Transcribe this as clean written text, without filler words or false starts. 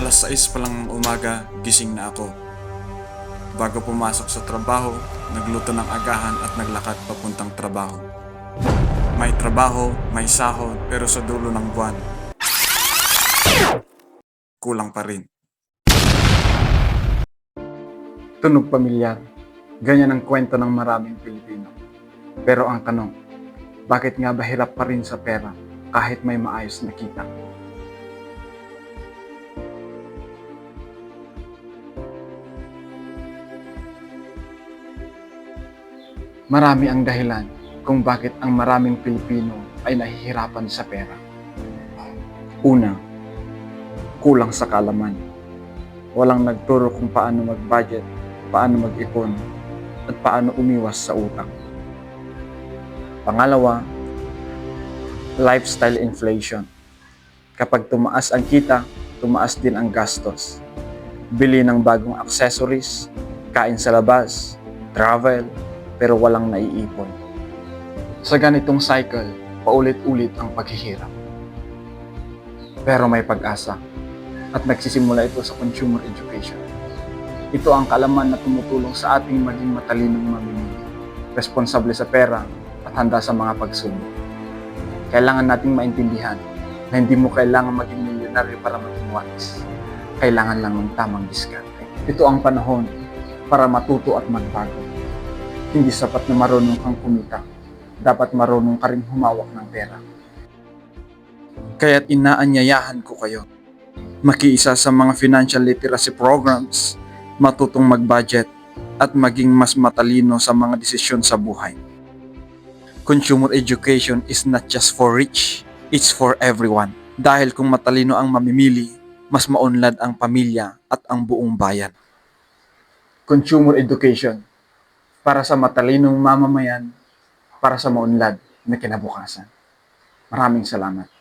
6 pa lang ng umaga, gising na ako. Bago pumasok sa trabaho, nagluto ng agahan at naglakad papuntang trabaho. May trabaho, may sahod, pero sa dulo ng buwan, kulang pa rin. Tunog pamilyar. Ganyan ang kwento ng maraming Pilipino. Pero ang tanong, bakit nga ba hirap pa rin sa pera kahit may maayos na kita? Marami ang dahilan kung bakit ang maraming Pilipino ay nahihirapan sa pera. Una, kulang sa kaalaman. Walang nagturo kung paano mag-budget, paano mag-ipon, at paano umiwas sa utang. Pangalawa, lifestyle inflation. Kapag tumaas ang kita, tumaas din ang gastos. Bili ng bagong accessories, kain sa labas, travel, pero walang naiipon. Sa ganitong cycle, paulit-ulit ang paghihirap. Pero may pag-asa at nagsisimula ito sa consumer education. Ito ang kaalaman na tumutulong sa ating maging matalinong mamimili, responsable sa pera at handa sa mga pagsubok. Kailangan nating maintindihan na hindi mo kailangan maging milyonaryo para maging wise. Kailangan lang ng tamang diskarte. Ito ang panahon para matuto at magbago. Hindi sapat na marunong kang kumita. Dapat marunong ka rin humawak ng pera. Kaya't inaanyayahan ko kayo. Makiisa sa mga financial literacy programs, matutong mag-budget, at maging mas matalino sa mga desisyon sa buhay. Consumer education is not just for rich, it's for everyone. Dahil kung matalino ang mamimili, mas maunlad ang pamilya at ang buong bayan. Consumer education para sa matalinong mamamayan, para sa maunlad na kinabukasan. Maraming salamat.